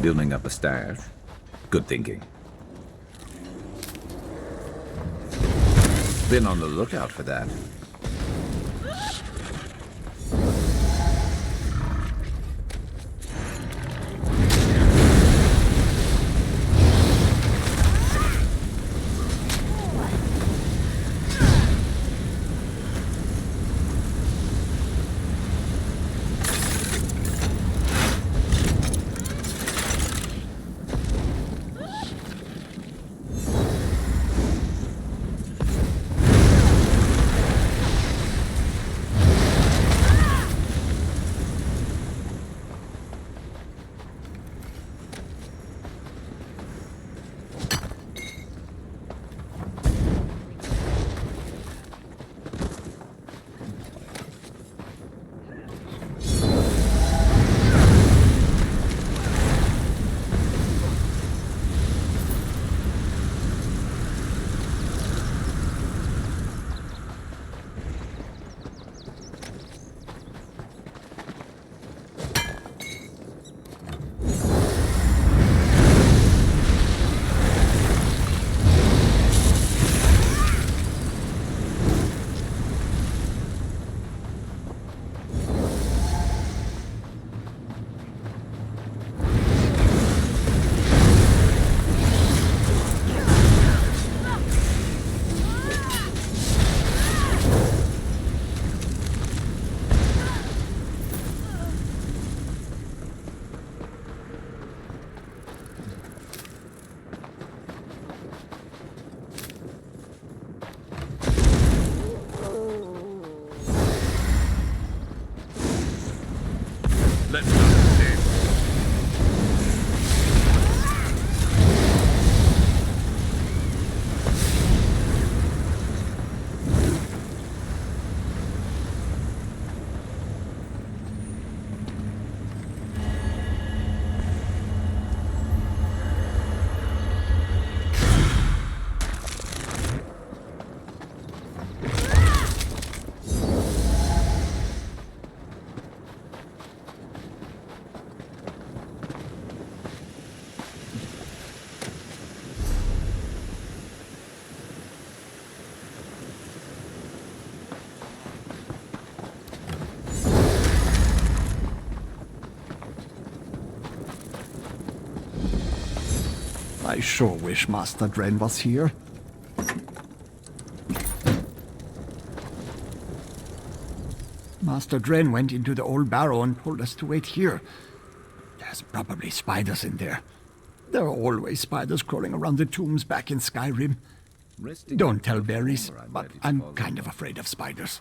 Building up a stash. Good thinking. Been on the lookout for that. I sure wish Master Dren was here. Master Dren went into the old Barrow and told us to wait here. There's probably spiders in there. There are always spiders crawling around the tombs back in Skyrim. Don't tell Berries, but I'm kind of afraid of spiders.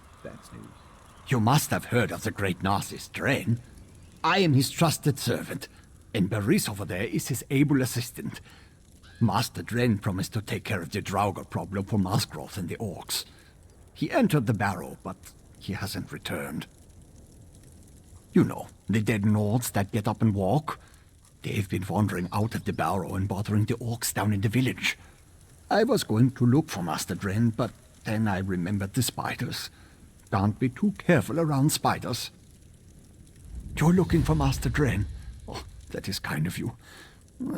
You must have heard of the great Narcissus Dren. I am his trusted servant, and Berries over there is his able assistant. Master Dren promised to take care of the Draugr problem for Musgrove and the Orcs. He entered the Barrow, but he hasn't returned. You know, the dead Nords that get up and walk. They've been wandering out of the Barrow and bothering the Orcs down in the village. I was going to look for Master Dren, but then I remembered the spiders. Can't be too careful around spiders. You're looking for Master Dren? Oh, that is kind of you.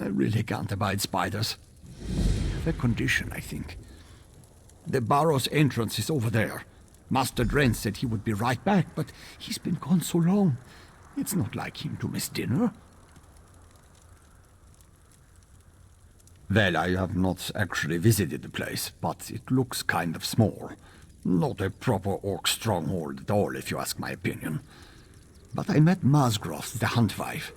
I really can't abide spiders. The condition, I think. The Barrow's entrance is over there. Master Dren said he would be right back, but he's been gone so long. It's not like him to miss dinner. Well, I have not actually visited the place, but it looks kind of small. Not a proper orc stronghold at all, if you ask my opinion. But I met Musgrove, the huntwife.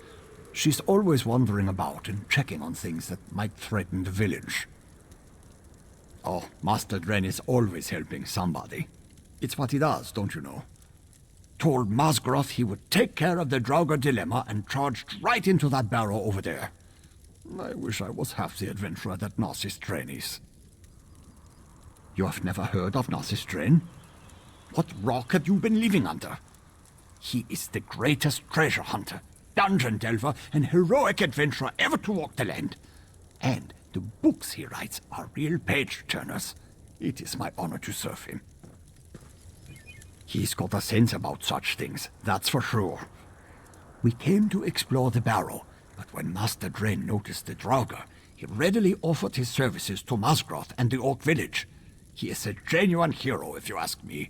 She's always wandering about and checking on things that might threaten the village. Oh, Master Dren is always helping somebody. It's what he does, don't you know? Told Musgrove he would take care of the Draugr dilemma and charged right into that Barrow over there. I wish I was half the adventurer that Narcissus Dren is. You have never heard of Narcissus Dren? What rock have you been living under? He is the greatest treasure hunter, dungeon delver, and heroic adventurer ever to walk the land. And the books he writes are real page-turners. It is my honor to serve him. He's got a sense about such things, that's for sure. We came to explore the Barrow, But when Master Drain noticed the Draugr, he readily offered his services to Masgroth and the Orc village. He is a genuine hero, if you ask me.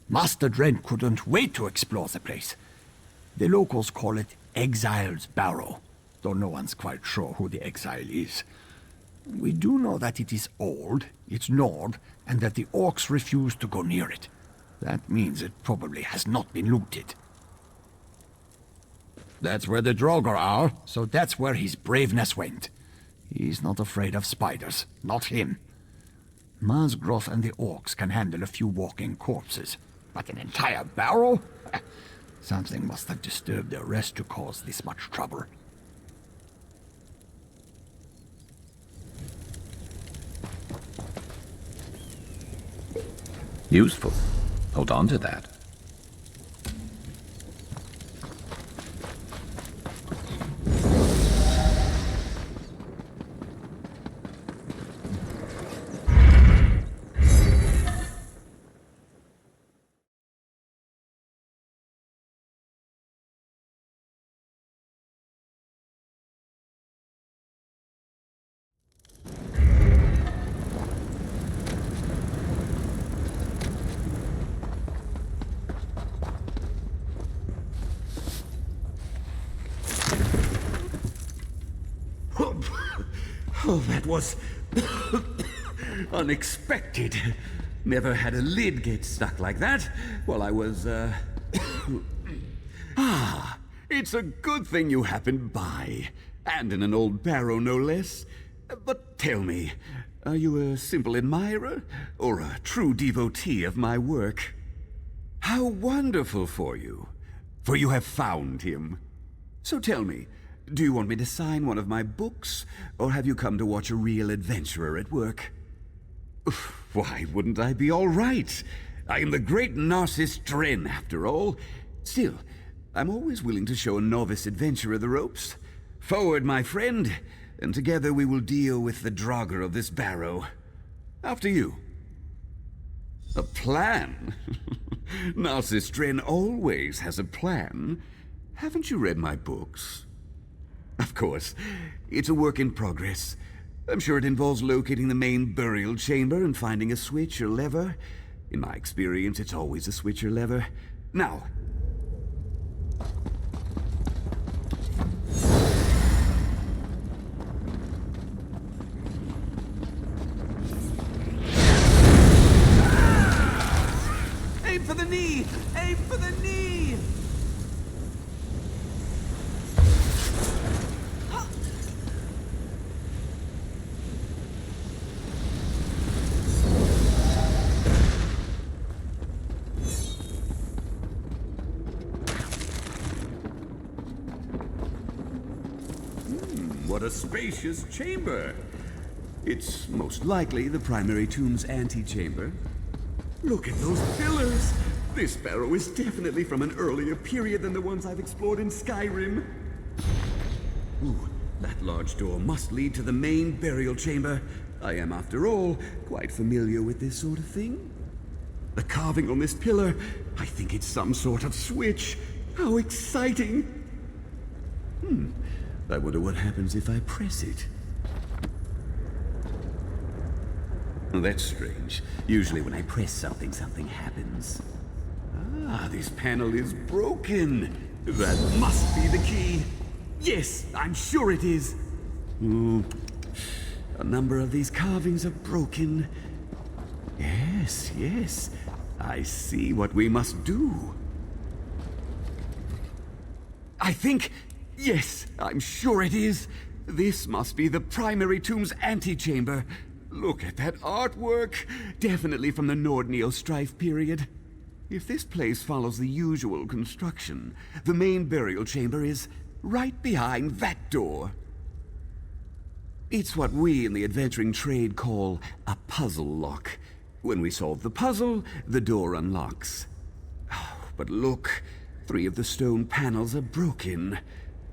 Master Drain couldn't wait to explore the place. The locals call it Exile's Barrow, though no one's quite sure who the Exile is. We do know that it is old, it's gnawed, and that the Orcs refuse to go near it. That means it probably has not been looted. That's where the Draugr are, so that's where his braveness went. He's not afraid of spiders, not him. Masgroth and the Orcs can handle a few walking corpses, but an entire barrow? Something must have disturbed their rest to cause this much trouble. Useful. Hold on to that. Oh, that was unexpected. Never had a lid get stuck like that while I was, it's a good thing you happened by. And in an old barrow, no less. But tell me, are you a simple admirer or a true devotee of my work? How wonderful for you you have found him. So tell me, do you want me to sign one of my books, or have you come to watch a real adventurer at work? Why wouldn't I be all right? I am the great Narcissus Dren, after all. Still, I'm always willing to show a novice adventurer the ropes. Forward, my friend, and together we will deal with the Draugr of this barrow. After you. A plan? Narcissus Dren always has a plan. Haven't you read my books? Of course. It's a work in progress. I'm sure it involves locating the main burial chamber and finding a switch or lever. In my experience, it's always a switch or lever. Now, aim for the knee! Aim for the knee! What a spacious chamber! It's most likely the primary tomb's antechamber. Look at those pillars! This barrow is definitely from an earlier period than the ones I've explored in Skyrim. Ooh, that large door must lead to the main burial chamber. I am, after all, quite familiar with this sort of thing. The carving on this pillar, I think it's some sort of switch. How exciting! I wonder what happens if I press it. Oh, that's strange. Usually when I press something, something happens. Ah, this panel is broken. That must be the key. Yes, I'm sure it is. A number of these carvings are broken. Yes, yes. I see what we must do. I think... Yes, I'm sure it is. This must be the primary tomb's antechamber. Look at that artwork. Definitely from the Nord-Neo strife period. If this place follows the usual construction, the main burial chamber is right behind that door. It's what we in the adventuring trade call a puzzle lock. When we solve the puzzle, the door unlocks. Oh, but look, 3 of the stone panels are broken.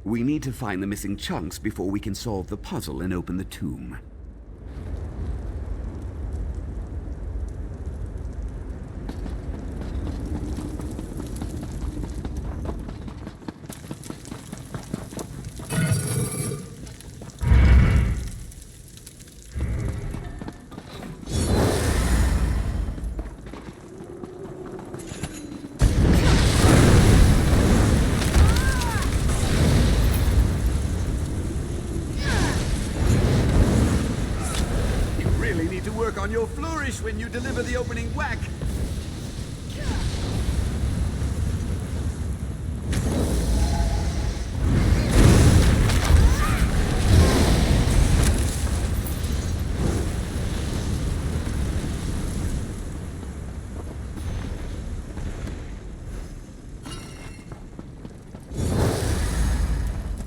We need to find the missing chunks before we can solve the puzzle and open the tomb. when you deliver the opening whack.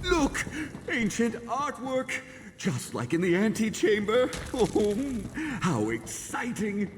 Look! Ancient artwork! Just like in the antechamber. Oh, how exciting!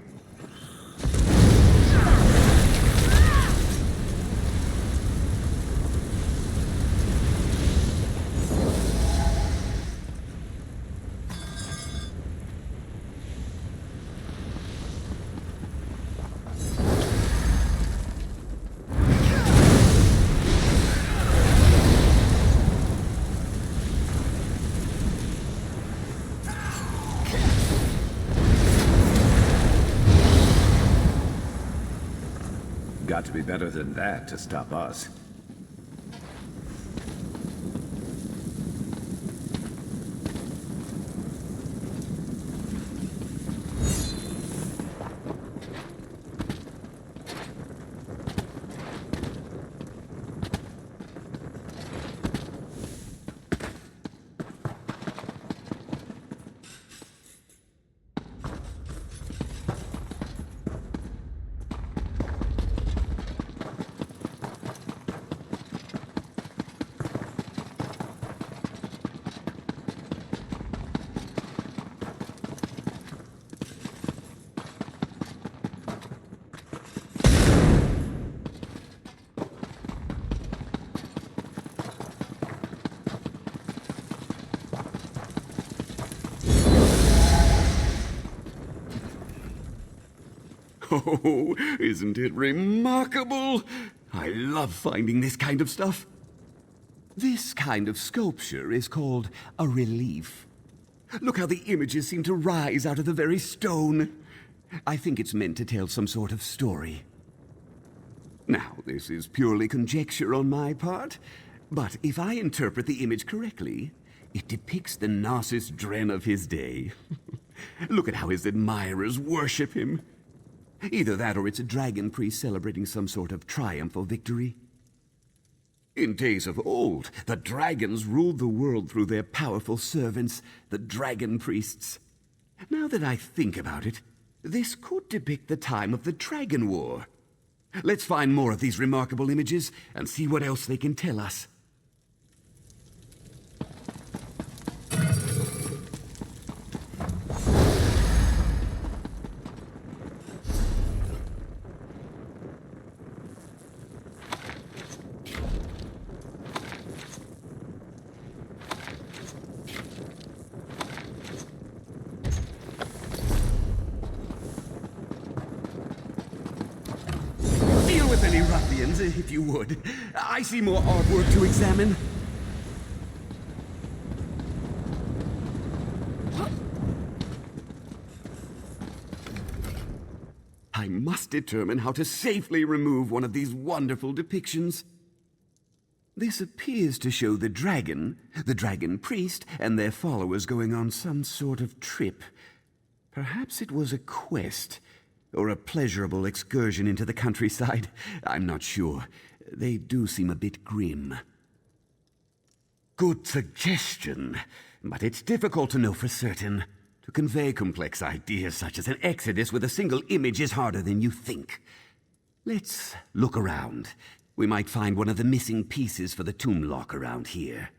Got to be better than that to stop us. Oh, isn't it remarkable? I love finding this kind of stuff. This kind of sculpture is called a relief. Look how the images seem to rise out of the very stone. I think it's meant to tell some sort of story. Now, this is purely conjecture on my part, but if I interpret the image correctly, it depicts the Gnosis Dren of his day. Look at how his admirers worship him. Either that or it's a dragon priest celebrating some sort of triumph or victory. In days of old, the dragons ruled the world through their powerful servants, the dragon priests. Now that I think about it, this could depict the time of the Dragon War. Let's find more of these remarkable images and see what else they can tell us. If you would. I see more artwork to examine. I must determine how to safely remove one of these wonderful depictions. This appears to show the dragon priest, and their followers going on some sort of trip. Perhaps it was a quest, or a pleasurable excursion into the countryside. I'm not sure. They do seem a bit grim. Good suggestion, but it's difficult to know for certain. To convey complex ideas such as an exodus with a single image is harder than you think. Let's look around. We might find one of the missing pieces for the tomb lock around here.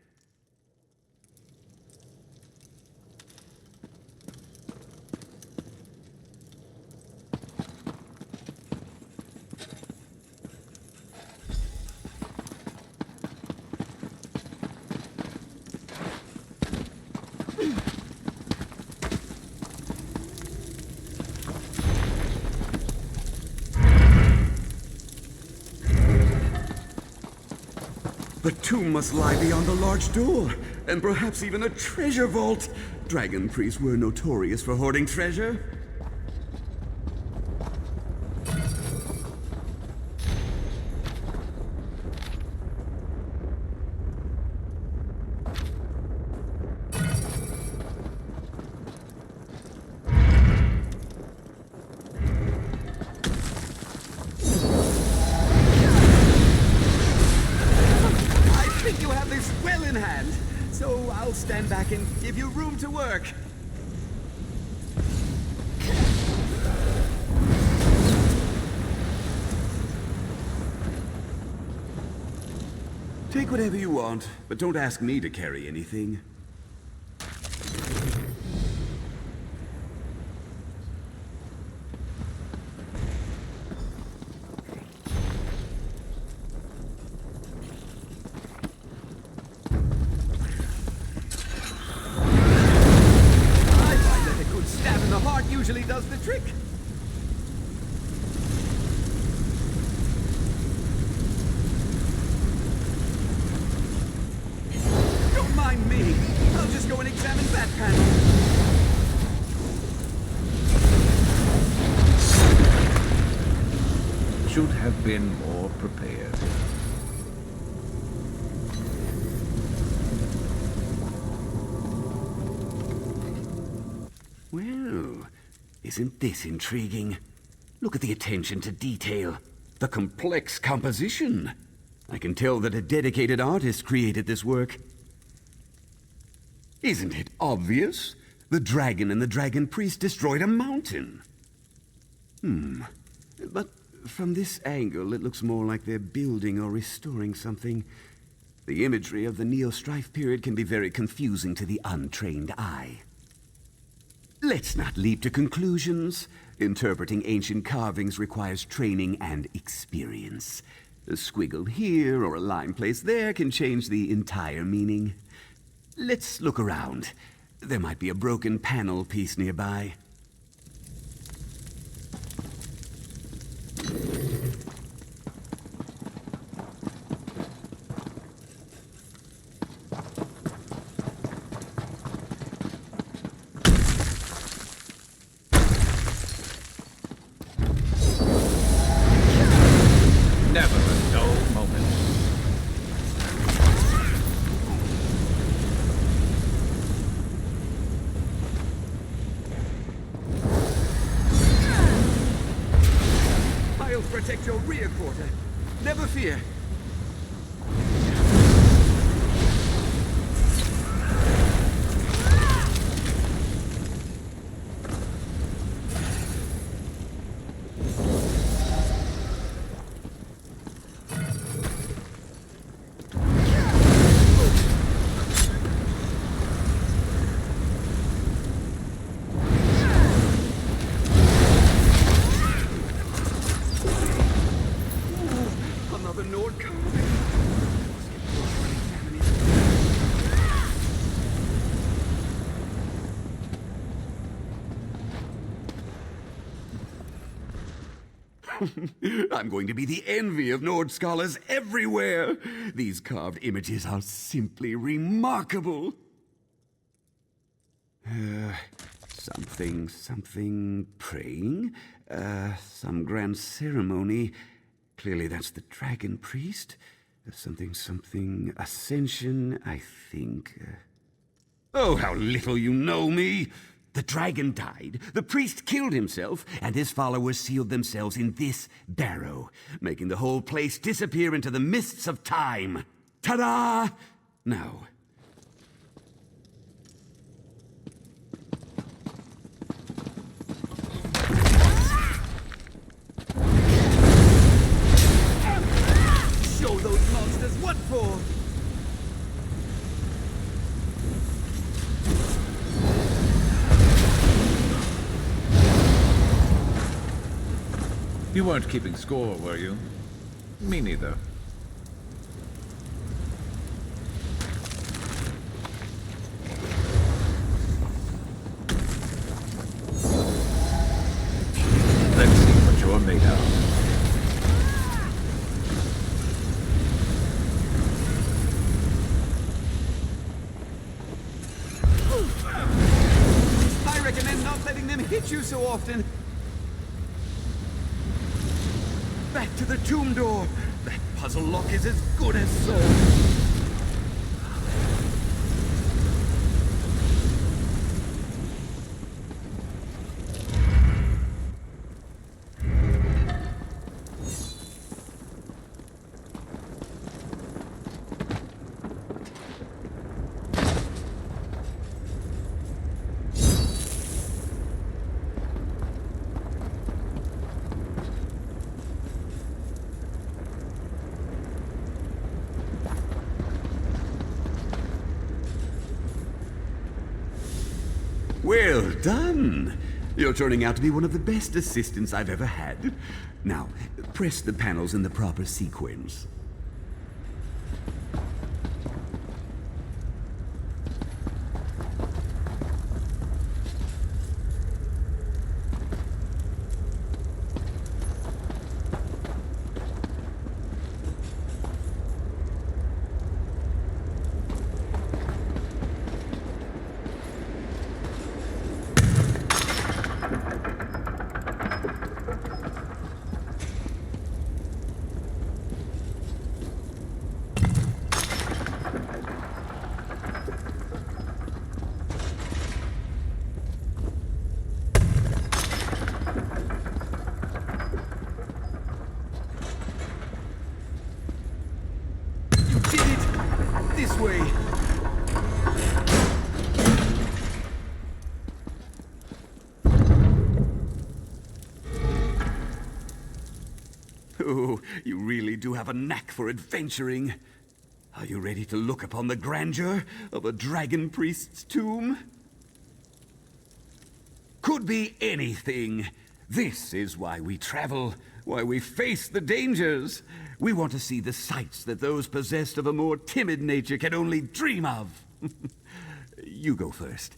The tomb must lie beyond the large door, and perhaps even a treasure vault. Dragon priests were notorious for hoarding treasure. so I'll stand back and give you room to work. Take whatever you want, but don't ask me to carry anything. I find that a good stab in the heart usually does the trick. Me. I'll just go and examine that panel. Should have been more prepared. Well, isn't this intriguing? Look at the attention to detail. The complex composition. I can tell that a dedicated artist created this work. Isn't it obvious? The dragon and the dragon priest destroyed a mountain. But from this angle, it looks more like they're building or restoring something. The imagery of the Neo-Strife period can be very confusing to the untrained eye. Let's not leap to conclusions. Interpreting ancient carvings requires training and experience. A squiggle here or a line placed there can change the entire meaning. Let's look around. There might be a broken panel piece nearby. Never a dull moment. I'll protect your rear quarter. Never fear. I'm going to be the envy of Nord scholars everywhere. These carved images are simply remarkable. Something praying. Some grand ceremony. Clearly that's the dragon priest. Something ascension, I think. Oh, how little you know me! The dragon died, the priest killed himself, and his followers sealed themselves in this Barrow, making the whole place disappear into the mists of time. Ta-da! Now, show those monsters what for! You weren't keeping score, were you? Me neither. Let's see what you're made of. I recommend not letting them hit you so often. Back to the tomb door. That puzzle lock is as good as sold. Well done! You're turning out to be one of the best assistants I've ever had. Now, press the panels in the proper sequence. This way. Oh, you really do have a knack for adventuring. Are you ready to look upon the grandeur of a dragon priest's tomb? Could be anything. This is why we travel, why we face the dangers. We want to see the sights that those possessed of a more timid nature can only dream of. You go first.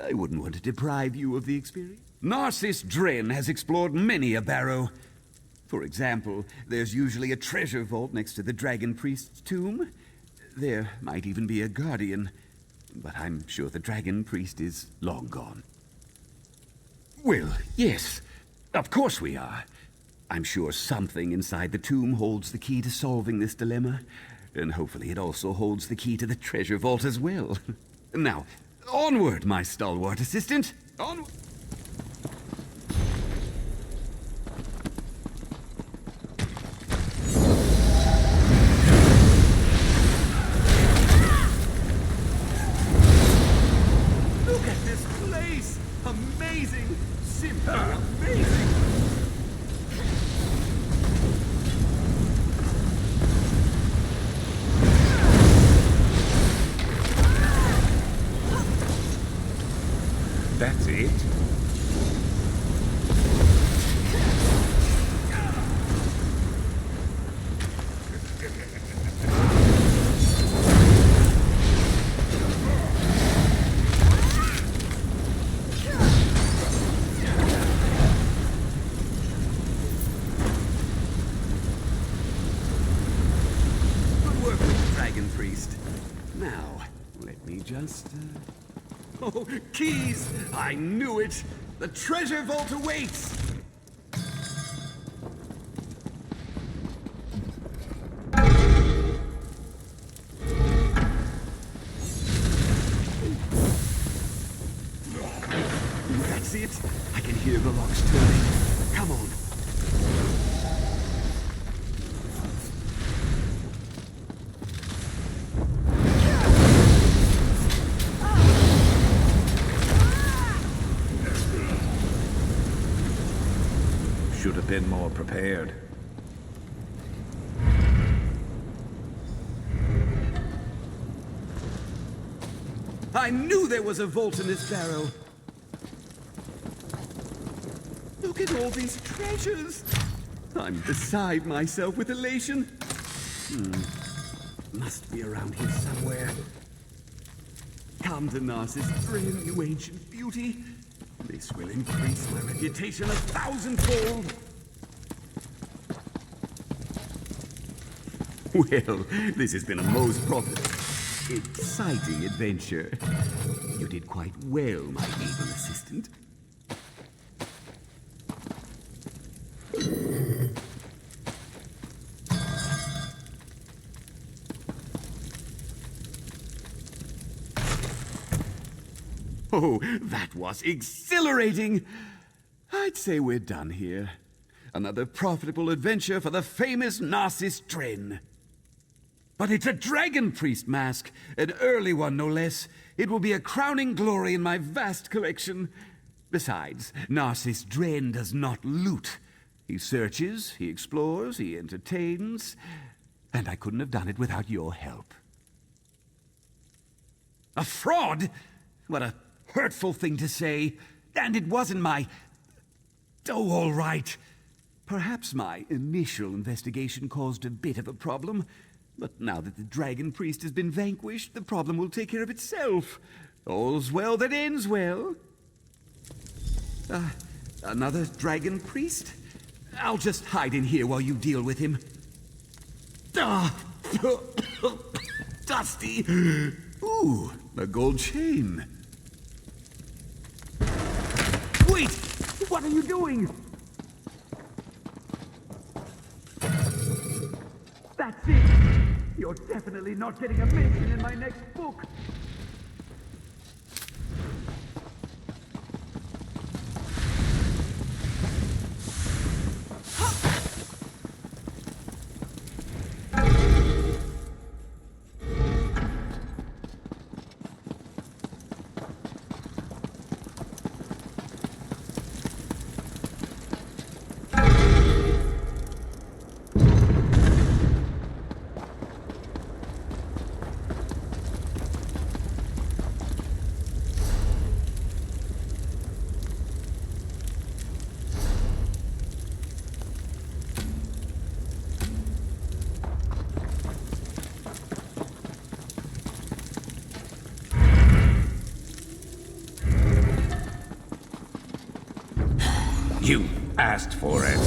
I wouldn't want to deprive you of the experience. Narcissus Dren has explored many a Barrow. For example, there's usually a treasure vault next to the dragon priest's tomb. There might even be a guardian, but I'm sure the dragon priest is long gone. Well, yes, of course we are. I'm sure something inside the tomb holds the key to solving this dilemma, and hopefully it also holds the key to the treasure vault as well. Now, onward, my stalwart assistant. Onward. Look at this place! Amazing! Simply amazing! That's it? Good work with the dragon priest. Now, let me just... Oh, keys! I knew it! The treasure vault awaits! That's it! I can hear the locks turning. Come on. Should have been more prepared. I knew there was a vault in this barrow. Look at all these treasures. I'm beside myself with elation. Must be around here somewhere. Come to Narcissus Dren, you ancient beauty. This will increase my reputation 1,000-fold. Well, this has been a most profitable, exciting adventure. You did quite well, my evil assistant. Oh, that was exhilarating! I'd say we're done here. Another profitable adventure for the famous Narcissus Dren. But it's a dragon priest mask, an early one no less. It will be a crowning glory in my vast collection. Besides, Narcissus Dren does not loot. He searches, he explores, he entertains, and I couldn't have done it without your help. A fraud? What a hurtful thing to say. And it wasn't my... Oh, all right. Perhaps my initial investigation caused a bit of a problem. But now that the Dragon Priest has been vanquished, the problem will take care of itself. All's well that ends well. Another Dragon Priest? I'll just hide in here while you deal with him. Dusty! Ooh, a gold chain. Wait! What are you doing? That's it! You're definitely not getting a mention in my next book! You asked for it.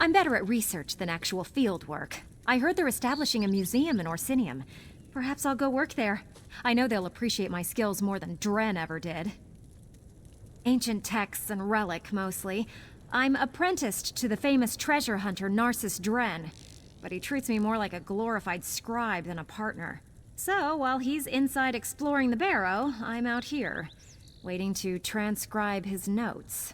I'm better at research than actual field work. I heard they're establishing a museum in Orsinium. Perhaps I'll go work there. I know they'll appreciate my skills more than Dren ever did. Ancient texts and relic, mostly. I'm apprenticed to the famous treasure hunter Narcissus Dren, but he treats me more like a glorified scribe than a partner. So, while he's inside exploring the Barrow, I'm out here, waiting to transcribe his notes.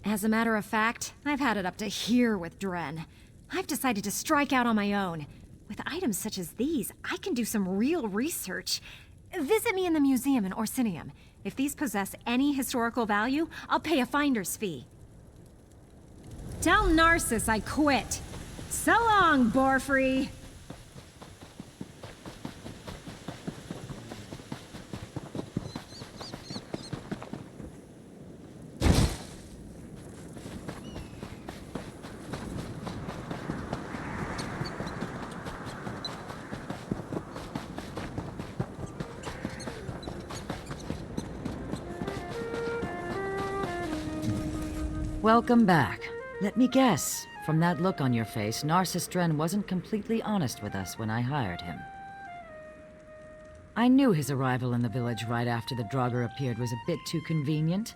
As a matter of fact, I've had it up to here with Dren. I've decided to strike out on my own. With items such as these, I can do some real research. Visit me in the museum in Orsinium. If these possess any historical value, I'll pay a finder's fee. Tell Narcissus I quit. So long, Borfrey! Welcome back. Let me guess. From that look on your face, Narcissus Dren wasn't completely honest with us when I hired him. I knew his arrival in the village right after the Draugr appeared was a bit too convenient.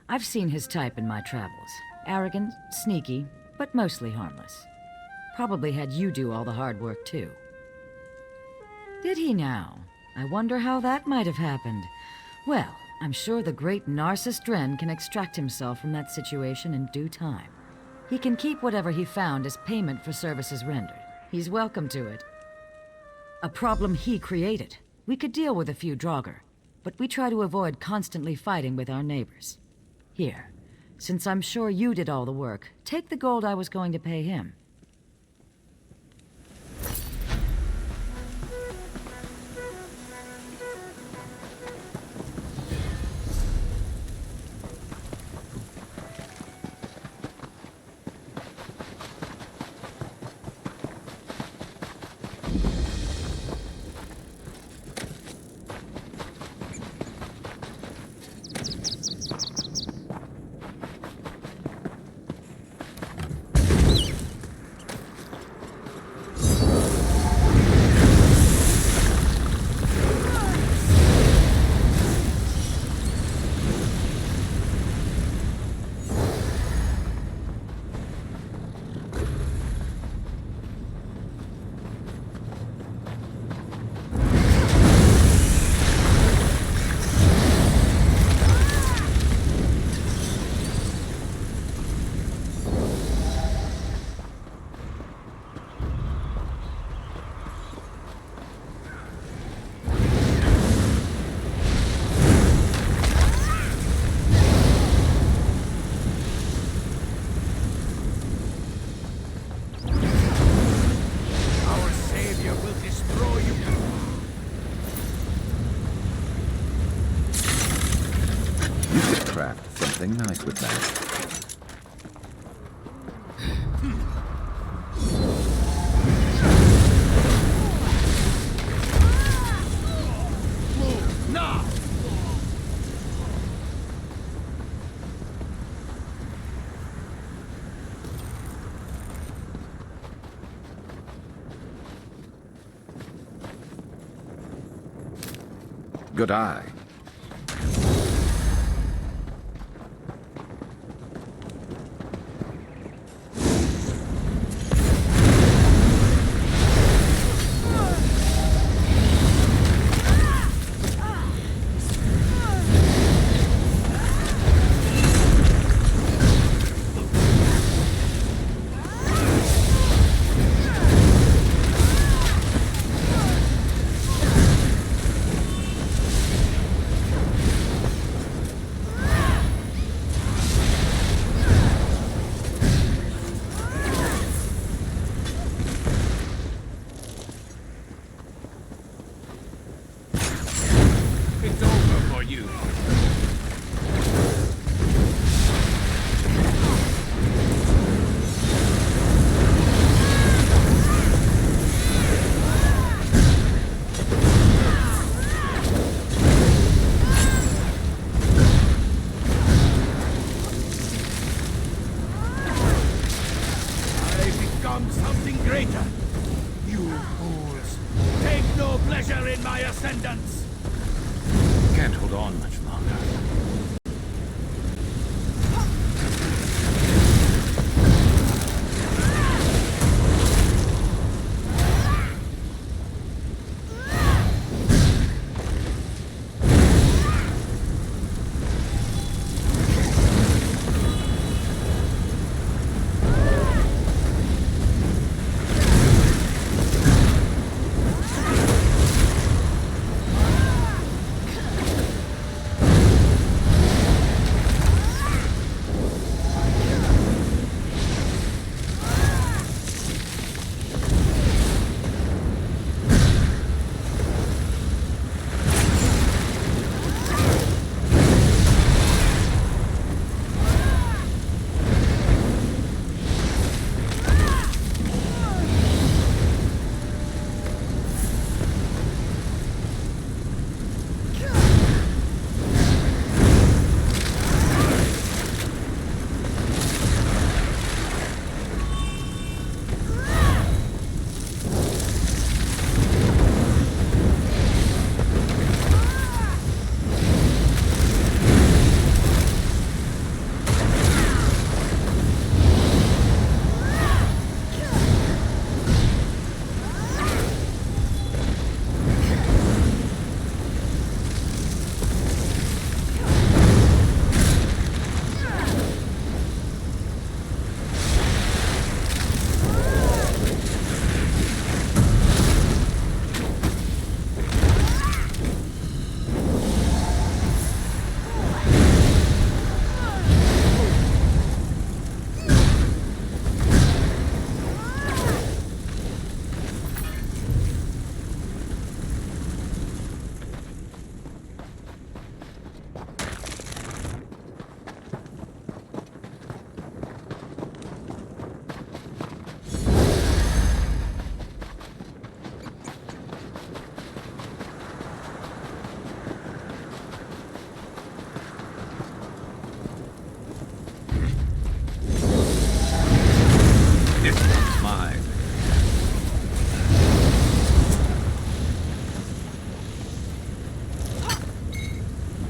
I've seen his type in my travels. Arrogant, sneaky, but mostly harmless. Probably had you do all the hard work, too. Did he now? I wonder how that might have happened. Well, I'm sure the great Narcissus Dren can extract himself from that situation in due time. He can keep whatever he found as payment for services rendered. He's welcome to it. A problem he created. We could deal with a few Draugr, but we try to avoid constantly fighting with our neighbors. Here, since I'm sure you did all the work, take the gold I was going to pay him. Something nice with that. Good eye. Can't hold on much longer.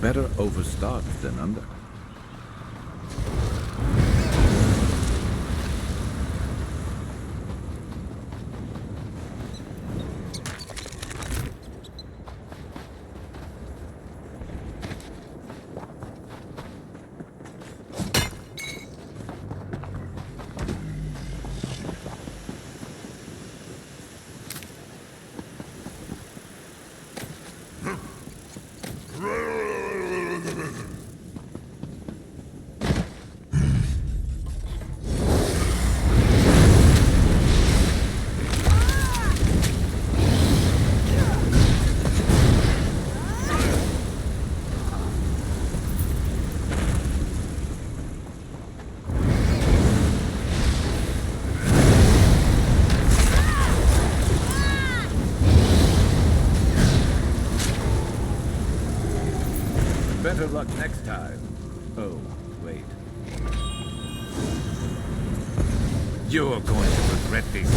Better overstocked than under. Better luck next time. Oh, wait. You're going to regret this.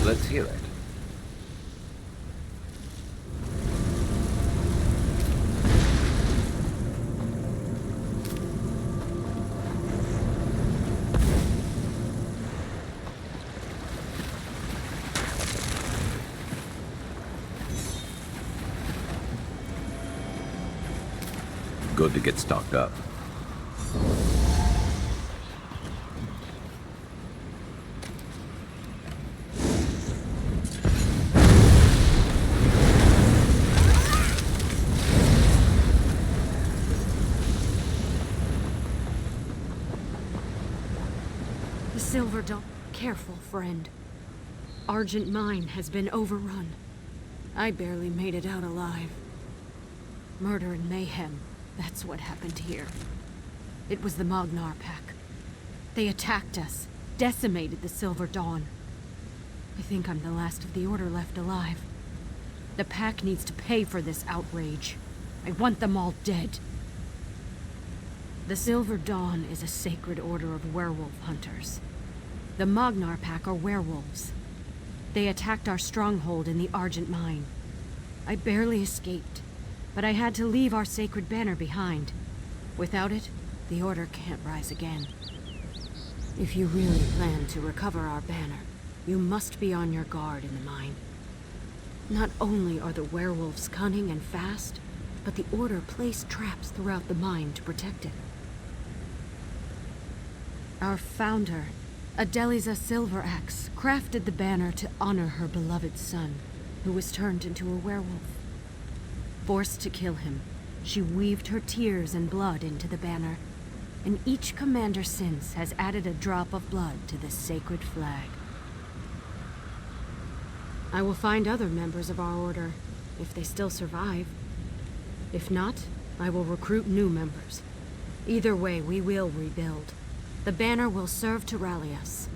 Let's hear it. Good to get stocked up. The Silver Dawn. Careful, friend. Argent mine has been overrun. I barely made it out alive. Murder and mayhem. That's what happened here. It was the Magnar pack. They attacked us, decimated the Silver Dawn. I think I'm the last of the Order left alive. The pack needs to pay for this outrage. I want them all dead. The Silver Dawn is a sacred order of werewolf hunters. The Magnar pack are werewolves. They attacked our stronghold in the Argent mine. I barely escaped. But I had to leave our sacred banner behind. Without it, the Order can't rise again. If you really plan to recover our banner, you must be on your guard in the mine. Not only are the werewolves cunning and fast, but the Order placed traps throughout the mine to protect it. Our founder, Adeliza Silveraxe, crafted the banner to honor her beloved son, who was turned into a werewolf. Forced to kill him, she weaved her tears and blood into the banner, and each commander since has added a drop of blood to this sacred flag. I will find other members of our order, if they still survive. If not, I will recruit new members. Either way, we will rebuild. The banner will serve to rally us.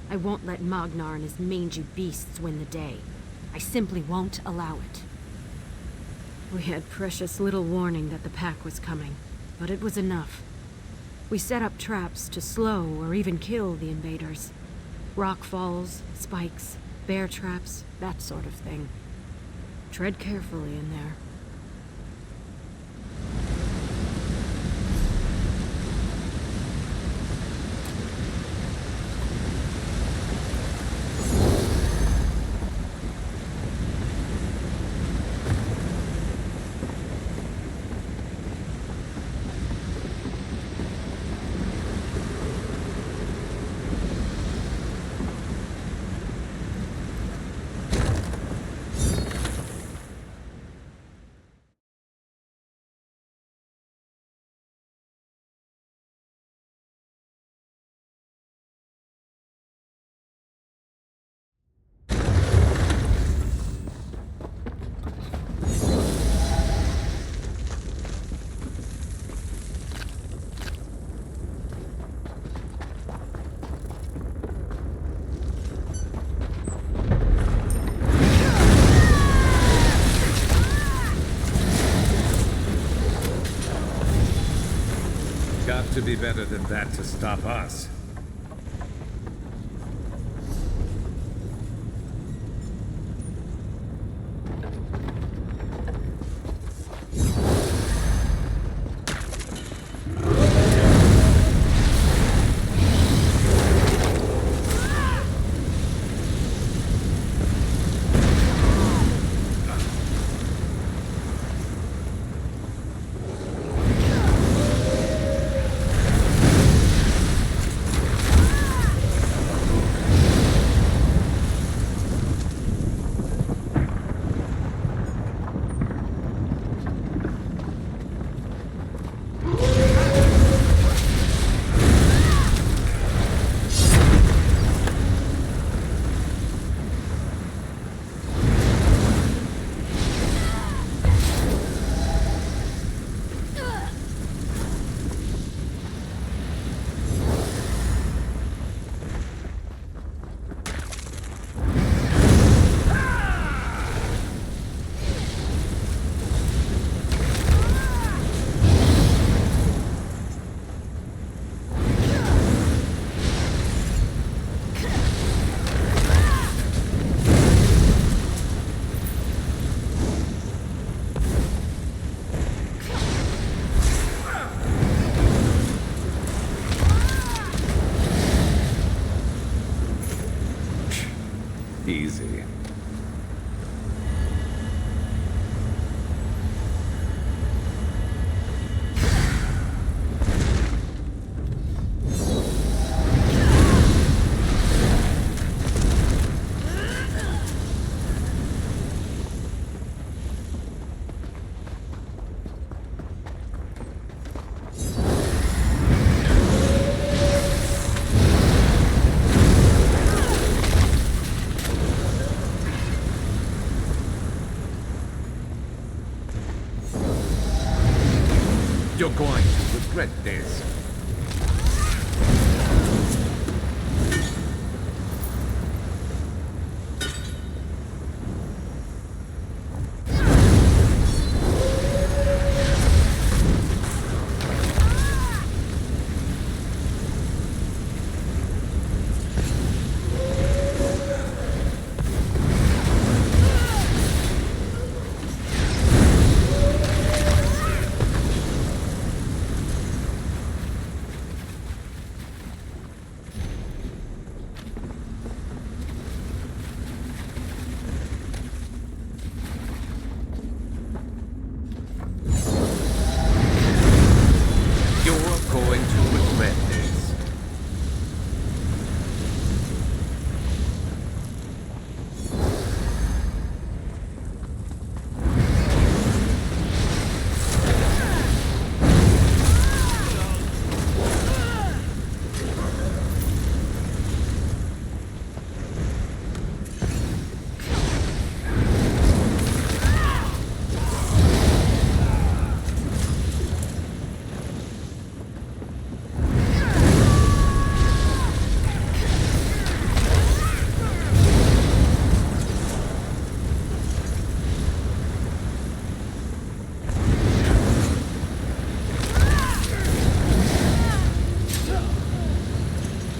I won't let Magnar and his mangy beasts win the day. I simply won't allow it. We had precious little warning that the pack was coming, but it was enough. We set up traps to slow or even kill the invaders. Rock falls, spikes, bear traps, that sort of thing. Tread carefully in there. to be better than that to stop us. Easy. You're going to regret this.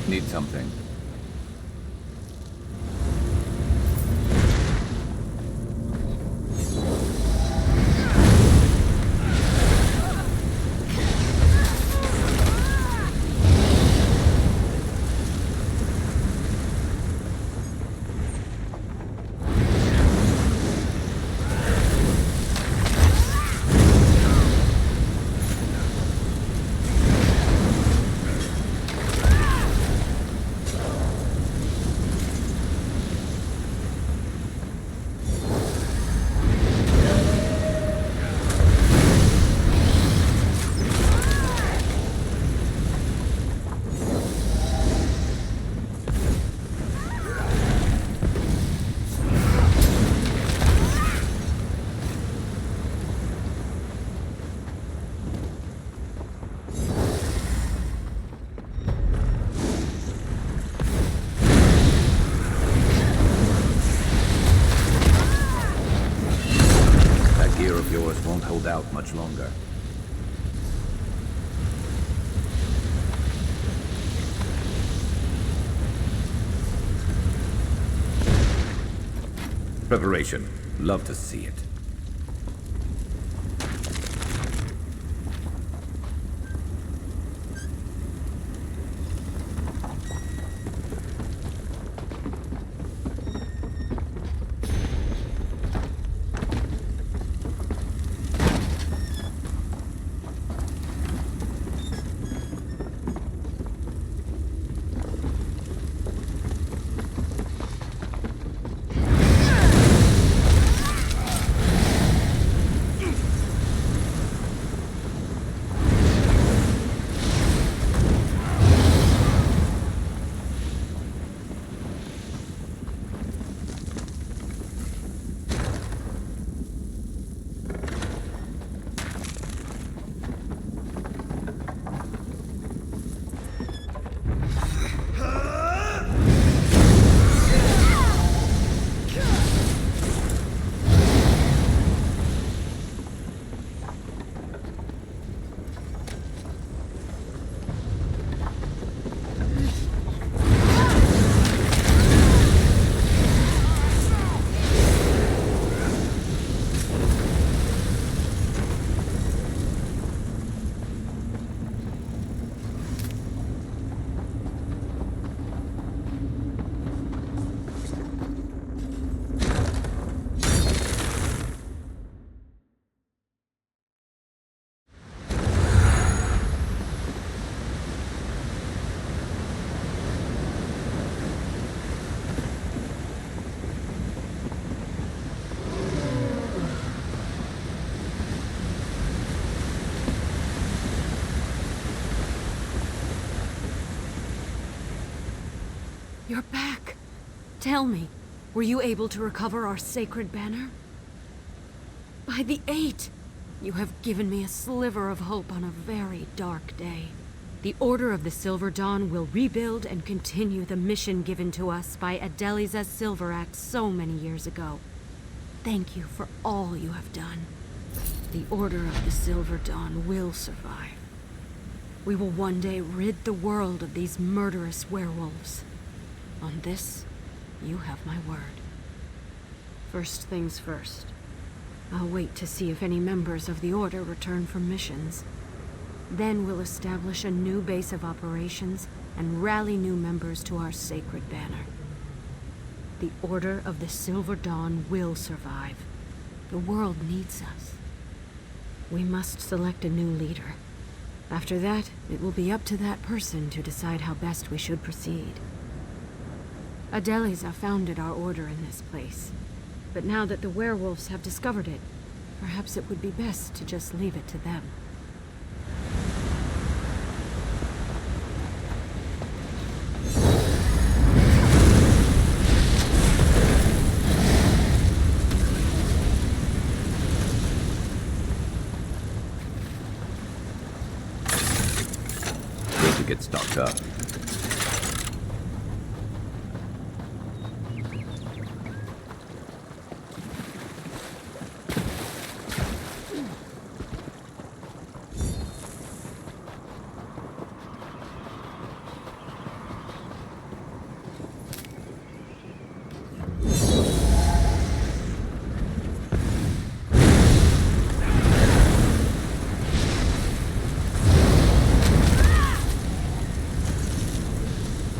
Need something. Won't hold out much longer. preparation. Love to see it. You're back. Tell me, were you able to recover our sacred banner? By the Eight! You have given me a sliver of hope on a very dark day. The Order of the Silver Dawn will rebuild and continue the mission given to us by Adeliza's Silver Axe so many years ago. Thank you for all you have done. The Order of the Silver Dawn will survive. We will one day rid the world of these murderous werewolves. On this, you have my word. First things first. I'll wait to see if any members of the Order return from missions. Then we'll establish a new base of operations and rally new members to our sacred banner. The Order of the Silver Dawn will survive. The world needs us. We must select a new leader. After that, it will be up to that person to decide how best we should proceed. Adeliza founded our order in this place. But now that the werewolves have discovered it, perhaps it would be best to just leave it to them. Good to get stocked up.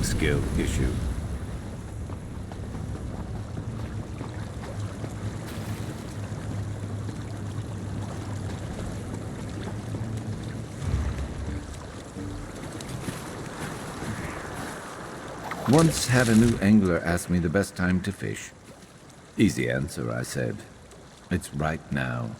Skill issue. Once had a new angler ask me the best time to fish. Easy answer, I said. It's right now.